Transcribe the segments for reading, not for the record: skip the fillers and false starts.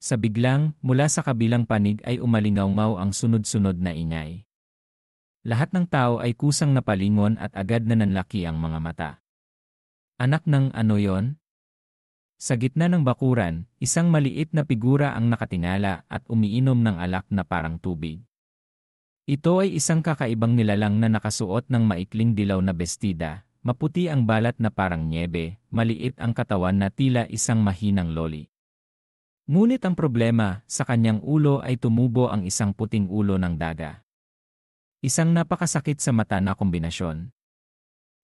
Sa biglang, mula sa kabilang panig ay umalingaw-ngaw ang sunod-sunod na ingay. Lahat ng tao ay kusang napalingon at agad na nanlaki ang mga mata. Anak ng ano yon? Sa gitna ng bakuran, isang maliit na figura ang nakatingala at umiinom ng alak na parang tubig. Ito ay isang kakaibang nilalang na nakasuot ng maikling dilaw na bestida, maputi ang balat na parang nyebe, maliit ang katawan na tila isang mahinang loli. Ngunit ang problema, sa kanyang ulo ay tumubo ang isang puting ulo ng daga. Isang napakasakit sa mata na kombinasyon.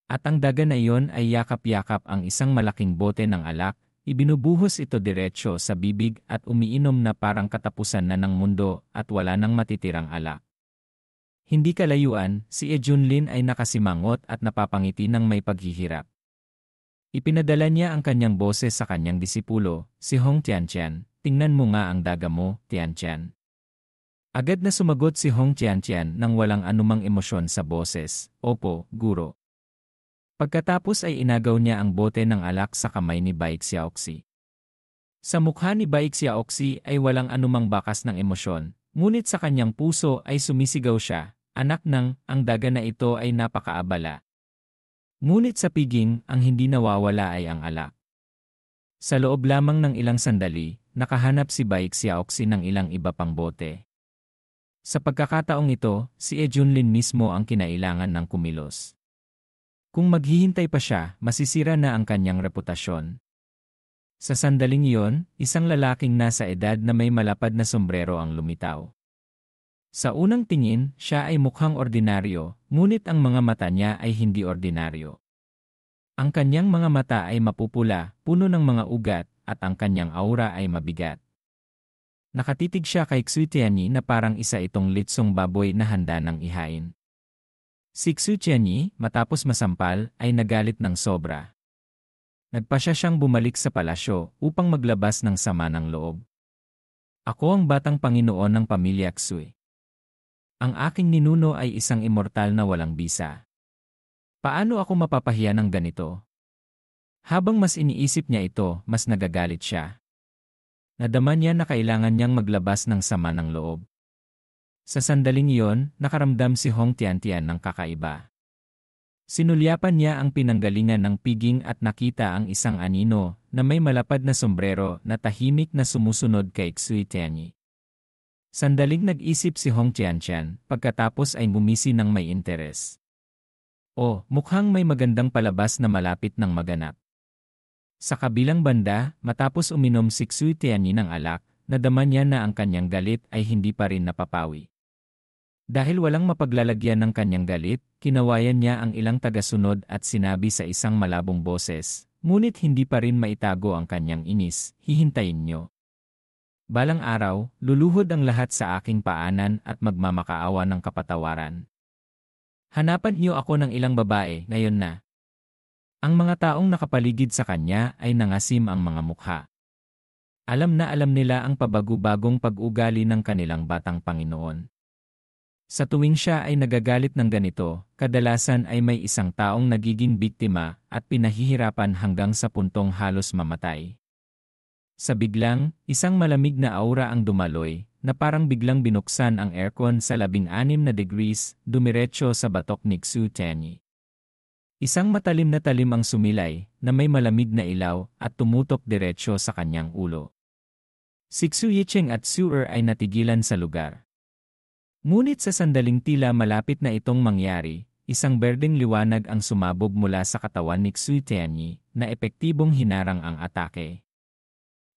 At ang daga na iyon ay yakap-yakap ang isang malaking bote ng alak, ibinubuhos ito diretsyo sa bibig at umiinom na parang katapusan na ng mundo at wala nang matitirang alak. Hindi kalayuan, si Junlin ay nakasimangot at napapangiti ng may paghihirap. Ipinadala niya ang kanyang boses sa kanyang disipulo, si Hong Tiantian, "Tingnan mo nga ang daga mo, Tiantian." Agad na sumagot si Hong Tiantian nang walang anumang emosyon sa boses, "Opo, guro." Pagkatapos ay inagaw niya ang bote ng alak sa kamay ni Baik Xiaoxi. Sa mukha ni Baik Xiaoxi ay walang anumang bakas ng emosyon, ngunit sa kanyang puso ay sumisigaw siya, "Anak ng, ang daga na ito ay napakaabala." Ngunit sa piging, ang hindi nawawala ay ang alak. Sa loob lamang ng ilang sandali, nakahanap si Baik Xiaoxi ng ilang iba pang bote. Sa pagkakataong ito, si Junlin mismo ang kinailangan ng kumilos. Kung maghihintay pa siya, masisira na ang kanyang reputasyon. Sa sandaling iyon, isang lalaking nasa edad na may malapad na sombrero ang lumitaw. Sa unang tingin, siya ay mukhang ordinaryo, ngunit ang mga mata niya ay hindi ordinaryo. Ang kanyang mga mata ay mapupula, puno ng mga ugat, at ang kanyang aura ay mabigat. Nakatitig siya kay Xu Tianyi na parang isa itong litsong baboy na handa ng ihain. Si Xu Tianyi, matapos masampal, ay nagalit ng sobra. Nagpasya siyang bumalik sa palasyo upang maglabas ng sama ng loob. "Ako ang batang Panginoon ng pamilya Xu. Ang aking ninuno ay isang immortal na walang bisa. Paano ako mapapahiya ng ganito?" Habang mas iniisip niya ito, mas nagagalit siya. Nadama niya na kailangan niyang maglabas ng sama ng loob. Sa sandaling iyon, nakaramdam si Hong Tiantian ng kakaiba. Sinulyapan niya ang pinanggalingan ng piging at nakita ang isang anino na may malapad na sombrero na tahimik na sumusunod kay Xu Tianyi. Sandaling nag-isip si Hong Tiantian, pagkatapos ay bumisi ng may interes. "Oh, mukhang may magandang palabas na malapit ng maganap." Sa kabilang banda, matapos uminom si Xu Tianyi ng alak, nadama niya na ang kanyang galit ay hindi pa rin napapawi. Dahil walang mapaglalagyan ng kanyang galit, kinawayan niya ang ilang tagasunod at sinabi sa isang malabong boses, ngunit hindi pa rin maitago ang kanyang inis, "Hihintayin niyo. Balang araw, luluhod ang lahat sa aking paanan at magmamakaawa ng kapatawaran. Hanapan niyo ako ng ilang babae ngayon na." Ang mga taong nakapaligid sa kanya ay nangasim ang mga mukha. Alam na alam nila ang pabago-bagong pag-ugali ng kanilang batang Panginoon. Sa tuwing siya ay nagagalit ng ganito, kadalasan ay may isang taong nagiging biktima at pinahihirapan hanggang sa puntong halos mamatay. Sa biglang, isang malamig na aura ang dumaloy, na parang biglang binuksan ang aircon sa 16 na degrees, dumiretso sa batok ni Xu Tianyi. Isang matalim na talim ang sumilay, na may malamig na ilaw at tumutok diretsyo sa kanyang ulo. Si Xu Yicheng at Xu Er ay natigilan sa lugar. Ngunit sa sandaling tila malapit na itong mangyari, isang berdeng liwanag ang sumabog mula sa katawan ni Xu Tianyi, na epektibong hinarang ang atake.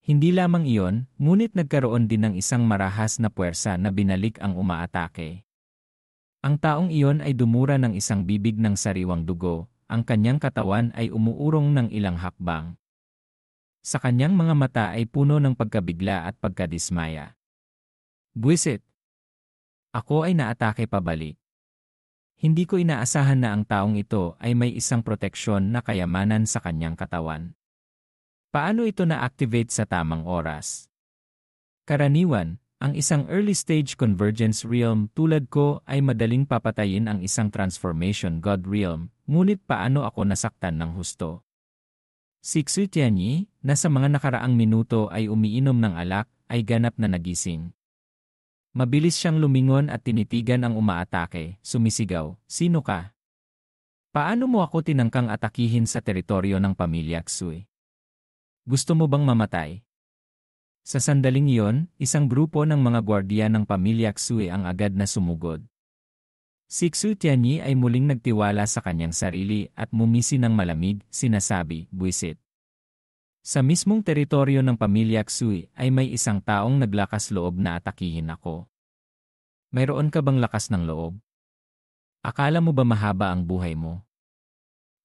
Hindi lamang iyon, ngunit nagkaroon din ng isang marahas na puwersa na binalik ang umaatake. Ang taong iyon ay dumura ng isang bibig ng sariwang dugo, ang kanyang katawan ay umuurong ng ilang hakbang. Sa kanyang mga mata ay puno ng pagkabigla at pagkadismaya. "Buwisit! Ako ay naatake pabalik. Hindi ko inaasahan na ang taong ito ay may isang proteksyon na kayamanan sa kanyang katawan. Paano ito na-activate sa tamang oras?" Karaniwan, ang isang early-stage convergence realm tulad ko ay madaling papatayin ang isang transformation god realm, ngunit paano ako nasaktan ng husto? Si Xu Tianyi, na sa mga nakaraang minuto ay umiinom ng alak, ay ganap na nagising. Mabilis siyang lumingon at tinitigan ang umaatake, sumisigaw, "Sino ka? Paano mo ako tinangkang atakihin sa teritoryo ng pamilya Xue? Gusto mo bang mamatay?" Sa sandaling iyon, isang grupo ng mga gwardiya ng pamilya Xue ang agad na sumugod. Si Xu Tianyi ay muling nagtiwala sa kanyang sarili at mumisi ng malamig, sinasabi, "Buwisit. Sa mismong teritoryo ng pamilya Xue ay may isang taong naglakas loob na atakihin ako. Mayroon ka bang lakas ng loob? Akala mo ba mahaba ang buhay mo?"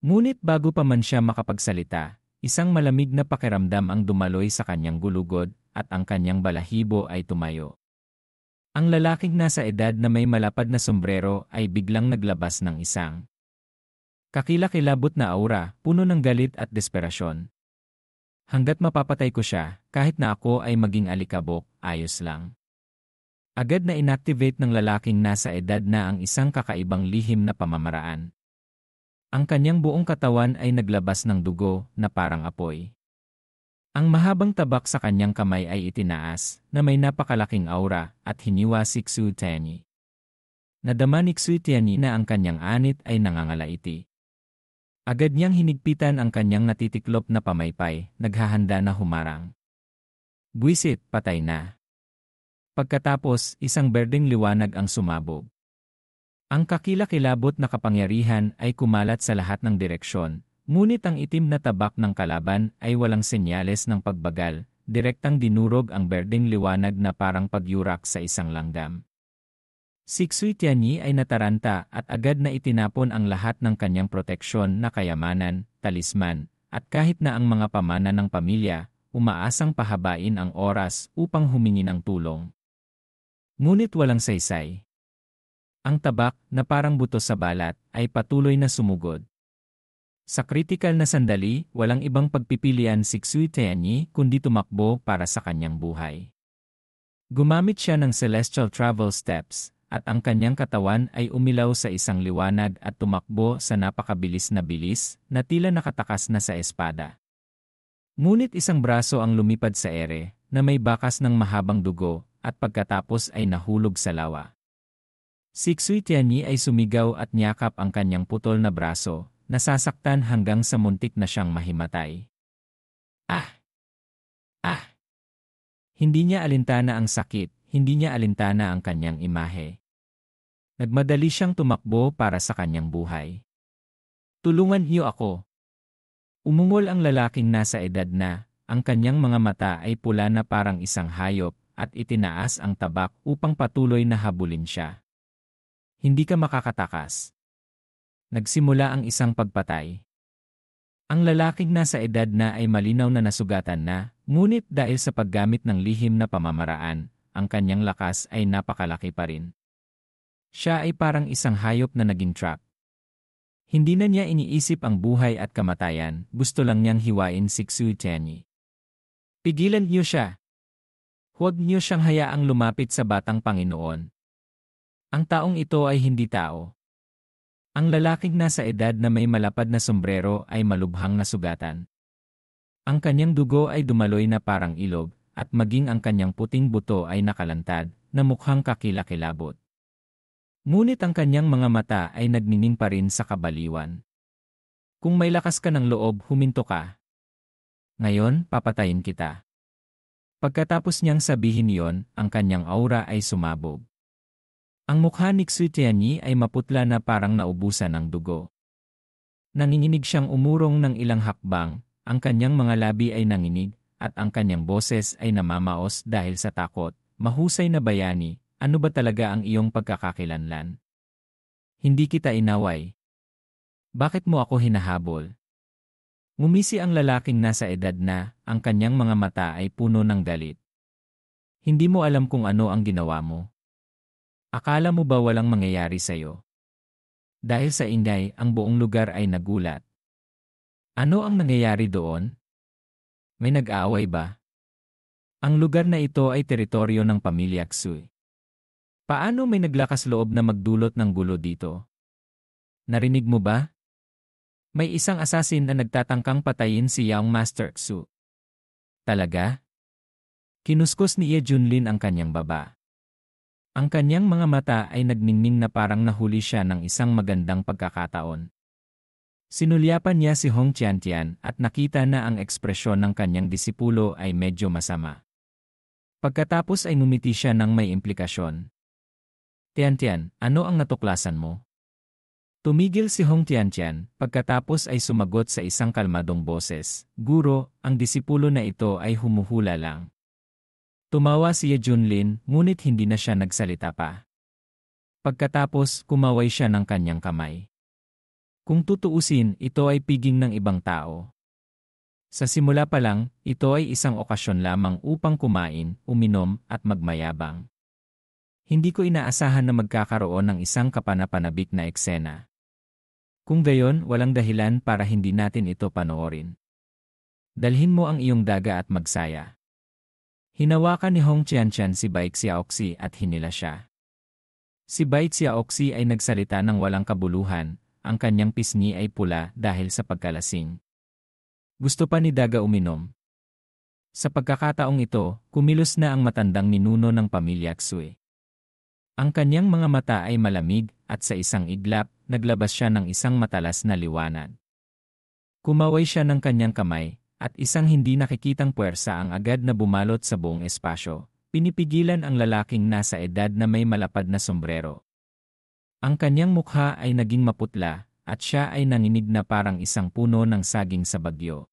Ngunit bago pa man siya makapagsalita, isang malamig na pakiramdam ang dumaloy sa kanyang gulugod at ang kanyang balahibo ay tumayo. Ang lalaking nasa edad na may malapad na sombrero ay biglang naglabas ng isang kakilakilabot na aura, puno ng galit at desperasyon. "Hanggat mapapatay ko siya, kahit na ako ay maging alikabok, ayos lang." Agad na inactivate ng lalaking nasa edad na ang isang kakaibang lihim na pamamaraan. Ang kanyang buong katawan ay naglabas ng dugo na parang apoy. Ang mahabang tabak sa kanyang kamay ay itinaas na may napakalaking aura at hiniwa si Xu Tianyi. Nadama ni Xu Tianyi na ang kanyang anit ay nangangalaiti. Agad niyang hinigpitan ang kanyang natitiklop na pamaypay, naghahanda na humarang. "Buwisit, patay na." Pagkatapos, isang berdeng liwanag ang sumabog. Ang kakilakilabot na kapangyarihan ay kumalat sa lahat ng direksyon, ngunit ang itim na tabak ng kalaban ay walang senyales ng pagbagal, direktang dinurog ang berdeng liwanag na parang pagyurak sa isang langgam. Si Xu Tianyi ay nataranta at agad na itinapon ang lahat ng kanyang proteksyon na kayamanan, talisman, at kahit na ang mga pamana ng pamilya, umaasang pahabain ang oras upang humingi ng tulong. Ngunit walang saysay. Ang tabak, na parang buto sa balat, ay patuloy na sumugod. Sa kritikal na sandali, walang ibang pagpipilian si Xu Tianyi kundi tumakbo para sa kanyang buhay. Gumamit siya ng celestial travel steps, at ang kanyang katawan ay umilaw sa isang liwanag at tumakbo sa napakabilis na bilis na tila nakatakas na sa espada. Ngunit isang braso ang lumipad sa ere, na may bakas ng mahabang dugo, at pagkatapos ay nahulog sa lawa. Si Xu Tianyi ay sumigaw at niyakap ang kanyang putol na braso, nasasaktan hanggang sa muntik na siyang mahimatay. Ah! Ah! Hindi niya alintana ang sakit, hindi niya alintana ang kanyang imahe. Nagmadali siyang tumakbo para sa kanyang buhay. "Tulungan niyo ako." Umungol ang lalaking nasa edad na, ang kanyang mga mata ay pula na parang isang hayop, at itinaas ang tabak upang patuloy na habulin siya. "Hindi ka makakatakas." Nagsimula ang isang pagpatay. Ang lalaking nasa edad na ay malinaw na nasugatan na, ngunit dahil sa paggamit ng lihim na pamamaraan, ang kanyang lakas ay napakalaki pa rin. Siya ay parang isang hayop na naging trap. Hindi na niya iniisip ang buhay at kamatayan, gusto lang niyang hiwain si Xu Tianyi. "Pigilan niyo siya. Huwag niyo siyang hayaang lumapit sa batang Panginoon. Ang taong ito ay hindi tao." Ang lalaking nasa edad na may malapad na sombrero ay malubhang nasugatan. Ang kanyang dugo ay dumaloy na parang ilog, at maging ang kanyang puting buto ay nakalantad, na mukhang kakilakilabot. Ngunit ang kanyang mga mata ay nagnining pa rin sa kabaliwan. "Kung may lakas ka ng loob, huminto ka. Ngayon, papatayin kita." Pagkatapos niyang sabihin yon, ang kanyang aura ay sumabog. Ang mukha ni Xu Tianyi ay maputla na parang naubusan ng dugo. Nanginginig siyang umurong ng ilang hakbang, ang kanyang mga labi ay nanginig, at ang kanyang boses ay namamaos dahil sa takot. "Mahusay na bayani, ano ba talaga ang iyong pagkakakilanlan? Hindi kita inaway. Bakit mo ako hinahabol?" Ngumisi ang lalaking nasa edad na, ang kanyang mga mata ay puno ng galit. "Hindi mo alam kung ano ang ginawa mo. Akala mo ba walang mangyayari sa'yo?" Dahil sa ingay, ang buong lugar ay nagulat. Ano ang nangyayari doon? May nag-aaway ba? Ang lugar na ito ay teritoryo ng pamilya Xu. Paano may naglakas loob na magdulot ng gulo dito? Narinig mo ba? May isang asasin na nagtatangkang patayin si Young Master Xu. Talaga? Kinuskos ni Ye Junlin ang kanyang baba. Ang kanyang mga mata ay nagningning na parang nahuli siya ng isang magandang pagkakataon. Sinulyapan niya si Hong Tiantian at nakita na ang ekspresyon ng kanyang disipulo ay medyo masama. Pagkatapos ay ngumiti siya ng may implikasyon. Tiantian, ano ang natuklasan mo? Tumigil si Hong Tiantian, pagkatapos ay sumagot sa isang kalmadong boses, Guro, ang disipulo na ito ay humuhula lang. Tumawa si Ye Junlin, ngunit hindi na siya nagsalita pa. Pagkatapos, kumaway siya ng kanyang kamay. Kung tutuusin, ito ay piging ng ibang tao. Sa simula pa lang, ito ay isang okasyon lamang upang kumain, uminom, at magmayabang. Hindi ko inaasahan na magkakaroon ng isang kapanapanabik na eksena. Kung gayon, walang dahilan para hindi natin ito panoorin. Dalhin mo ang iyong daga at magsaya. Hinawakan ni Hong Tiantian si Bai Xiaoxi at hinila siya. Si Bai Xiaoxi ay nagsalita ng walang kabuluhan, ang kanyang pisngi ay pula dahil sa pagkalasing. Gusto pa ni Daga uminom. Sa pagkakataong ito, kumilos na ang matandang ninuno ng pamilya Xue. Ang kanyang mga mata ay malamig at sa isang iglap, naglabas siya ng isang matalas na liwanag. Kumaway siya ng kanyang kamay at isang hindi nakikitang puwersa ang agad na bumalot sa buong espasyo. Pinipigilan ang lalaking nasa edad na may malapad na sombrero. Ang kanyang mukha ay naging maputla at siya ay nanginig na parang isang puno ng saging sa bagyo.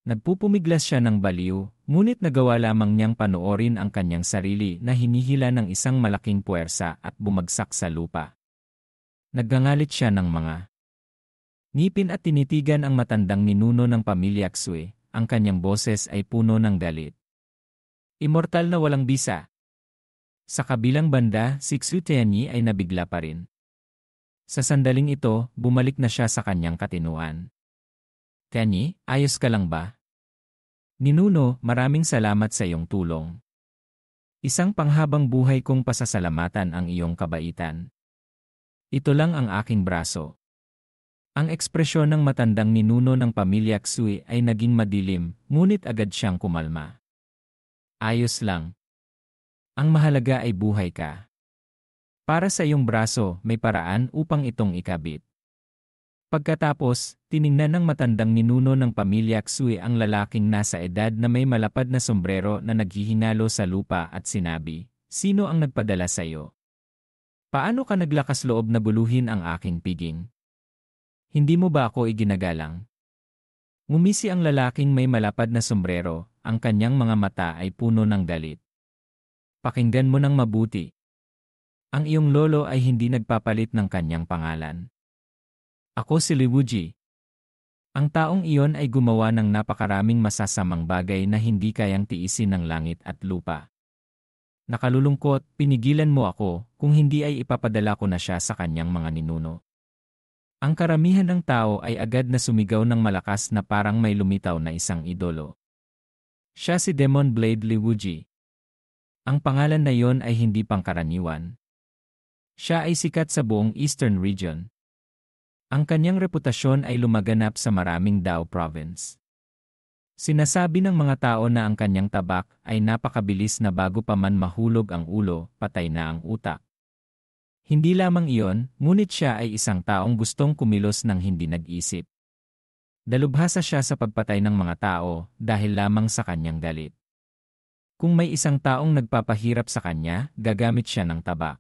Nagpupumiglas siya ng baliw, ngunit nagawa lamang niyang panoorin ang kanyang sarili na hinihila ng isang malaking puwersa at bumagsak sa lupa. Naggangalit siya ng mga ngipin at tinitigan ang matandang ninuno ng pamilya Xue, ang kanyang boses ay puno ng galit. Immortal na walang bisa. Sa kabilang banda, si Xu Tianyi ay nabigla pa rin. Sa sandaling ito, bumalik na siya sa kanyang katinuan. Tianyi, ayos ka lang ba? Ninuno, maraming salamat sa iyong tulong. Isang panghabang buhay kong pasasalamatan ang iyong kabaitan. Ito lang ang aking braso. Ang ekspresyon ng matandang ninuno ng pamilya Xue ay naging madilim, ngunit agad siyang kumalma. Ayos lang. Ang mahalaga ay buhay ka. Para sa iyong braso, may paraan upang itong ikabit. Pagkatapos, tiningnan ng matandang ninuno ng pamilya Xue ang lalaking nasa edad na may malapad na sombrero na naghihinalo sa lupa at sinabi, Sino ang nagpadala sa iyo? Paano ka naglakas loob na buluhin ang aking piging? Hindi mo ba ako iginagalang? Ngumisi ang lalaking may malapad na sombrero, ang kanyang mga mata ay puno ng galit. Pakinggan mo ng mabuti. Ang iyong lolo ay hindi nagpapalit ng kanyang pangalan. Ako si Li Wuji. Ang taong iyon ay gumawa ng napakaraming masasamang bagay na hindi kayang tiisin ng langit at lupa. Nakalulungkot, pinigilan mo ako, kung hindi ay ipapadala ko na siya sa kanyang mga ninuno. Ang karamihan ng tao ay agad na sumigaw ng malakas na parang may lumitaw na isang idolo. Siya si Demon Blade Li Wuji. Ang pangalan na iyon ay hindi pangkaraniwan. Siya ay sikat sa buong Eastern Region. Ang kanyang reputasyon ay lumaganap sa maraming Dao Province. Sinasabi ng mga tao na ang kanyang tabak ay napakabilis na bago pa man mahulog ang ulo, patay na ang utak. Hindi lamang iyon, ngunit siya ay isang taong gustong kumilos ng hindi nag-isip. Dalubhasa siya sa pagpatay ng mga tao dahil lamang sa kanyang galit. Kung may isang taong nagpapahirap sa kanya, gagamit siya ng tabak.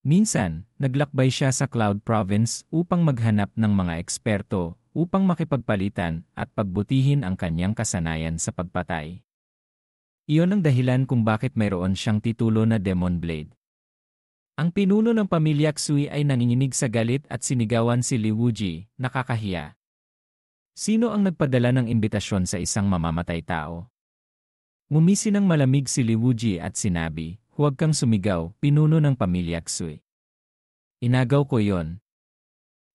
Minsan, naglakbay siya sa Cloud Province upang maghanap ng mga eksperto upang makipagpalitan at pagbutihin ang kanyang kasanayan sa pagpatay. Iyon ang dahilan kung bakit mayroon siyang titulo na Demon Blade. Ang pinuno ng pamilya Xue ay nanginginig sa galit at sinigawan si Li Wuji, nakakahiya. Sino ang nagpadala ng imbitasyon sa isang mamamatay tao? Ngumisi ng malamig si Li Wuji at sinabi, Huwag kang sumigaw, pinuno ng pamilya Xue. Inagaw ko yon.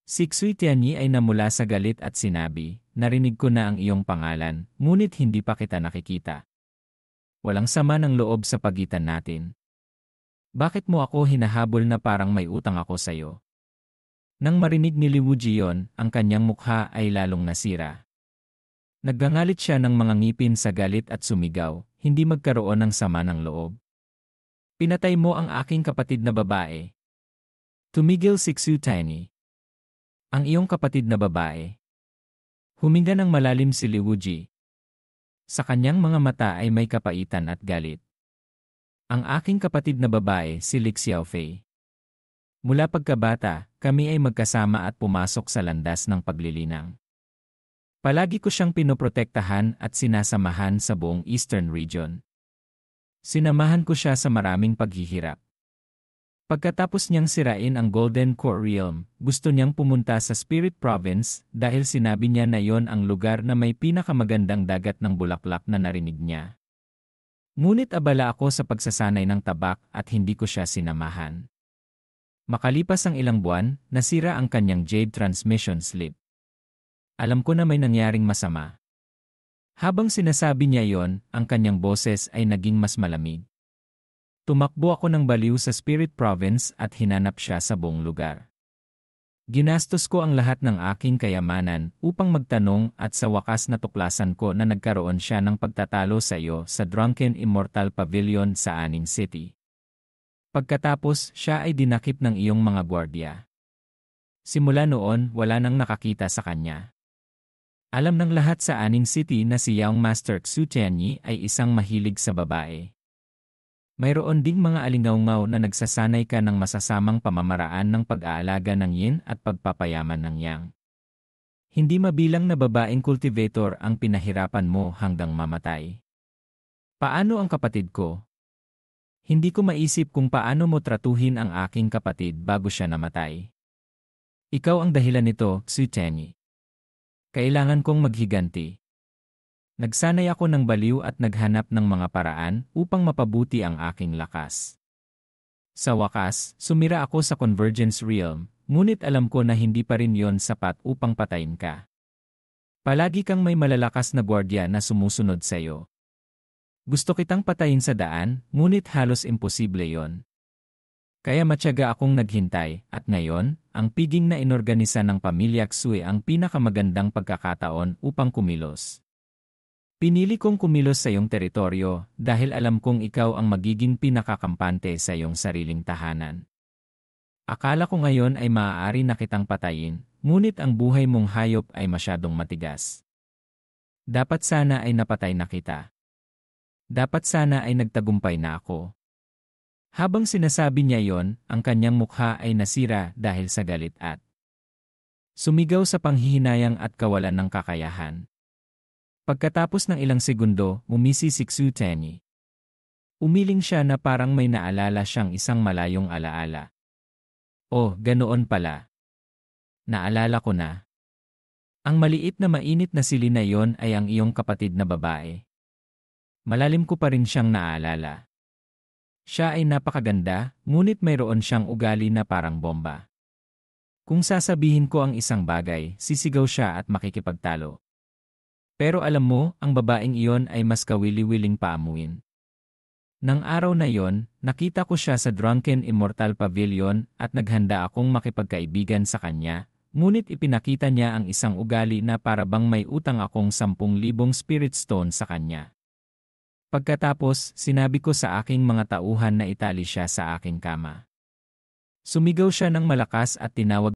Si Xue Tianyi ay namula sa galit at sinabi, Narinig ko na ang iyong pangalan, ngunit hindi pa kita nakikita. Walang sama ng loob sa pagitan natin. Bakit mo ako hinahabol na parang may utang ako sa iyo? Nang marinig ni Li Wuji yon, ang kanyang mukha ay lalong nasira. Naggangalit siya ng mga ngipin sa galit at sumigaw, hindi magkaroon ng sama ng loob. Pinatay mo ang aking kapatid na babae. Tumigil si Xutani. Ang iyong kapatid na babae. Huminga ng malalim si Liwuji. Sa kanyang mga mata ay may kapaitan at galit. Ang aking kapatid na babae si Li Xiaofei. Mula pagkabata, kami ay magkasama at pumasok sa landas ng paglilinang. Palagi ko siyang pinoprotektahan at sinasamahan sa buong Eastern Region. Sinamahan ko siya sa maraming paghihirap. Pagkatapos niyang sirain ang Golden Core Realm, gusto niyang pumunta sa Spirit Province dahil sinabi niya na yon ang lugar na may pinakamagandang dagat ng bulaklak na narinig niya. Ngunit abala ako sa pagsasanay ng tabak at hindi ko siya sinamahan. Makalipas ang ilang buwan, nasira ang kanyang Jade Transmission Slip. Alam ko na may nangyaring masama. Habang sinasabi niya yon, ang kanyang boses ay naging mas malamig. Tumakbo ako ng baliw sa Spirit Province at hinanap siya sa buong lugar. Ginastos ko ang lahat ng aking kayamanan upang magtanong at sa wakas natuklasan ko na nagkaroon siya ng pagtatalo sa iyo sa Drunken Immortal Pavilion sa Aning City. Pagkatapos, siya ay dinakip ng iyong mga gwardiya. Simula noon, wala nang nakakita sa kanya. Alam ng lahat sa Aning City na si Young Master Xutianyi ay isang mahilig sa babae. Mayroon ding mga alingaungaw na nagsasanay ka ng masasamang pamamaraan ng pag-aalaga ng yin at pagpapayaman ng yang. Hindi mabilang na babaeng cultivator ang pinahirapan mo hanggang mamatay. Paano ang kapatid ko? Hindi ko maisip kung paano mo tratuhin ang aking kapatid bago siya namatay. Ikaw ang dahilan nito, Xutianyi. Kailangan kong maghiganti. Nagsanay ako ng baliw at naghanap ng mga paraan upang mapabuti ang aking lakas. Sa wakas, sumira ako sa Convergence Realm, ngunit alam ko na hindi pa rin yon sapat upang patayin ka. Palagi kang may malalakas na gwardiya na sumusunod sa iyo. Gusto kitang patayin sa daan, ngunit halos imposible yon. Kaya matyaga akong naghintay, at ngayon, ang piging na inorganisa ng pamilya Xue ang pinakamagandang pagkakataon upang kumilos. Pinili kong kumilos sa iyong teritoryo dahil alam kong ikaw ang magiging pinakakampante sa iyong sariling tahanan. Akala ko ngayon ay maaari na kitang patayin, ngunit ang buhay mong hayop ay masyadong matigas. Dapat sana ay napatay na kita. Dapat sana ay nagtagumpay na ako. Habang sinasabi niya yon, ang kanyang mukha ay nasira dahil sa galit at sumigaw sa panghihinayang at kawalan ng kakayahan. Pagkatapos ng ilang segundo, umisi si Xutianyi. Umiling siya na parang may naalala siyang isang malayong alaala. Oh, ganoon pala. Naalala ko na. Ang maliit na mainit na sili na yon ay ang iyong kapatid na babae. Malalim ko pa rin siyang naalala. Siya ay napakaganda, ngunit mayroon siyang ugali na parang bomba. Kung sasabihin ko ang isang bagay, sisigaw siya at makikipagtalo. Pero alam mo, ang babaeng iyon ay mas kawili-wiling paamuin. Nang araw na iyon, nakita ko siya sa Drunken Immortal Pavilion at naghanda akong makipagkaibigan sa kanya, ngunit ipinakita niya ang isang ugali na parabang may utang akong 10,000 Spirit Stone sa kanya. Pagkatapos, sinabi ko sa aking mga tauhan na itali siya sa aking kama. Sumigaw siya ng malakas at tinawag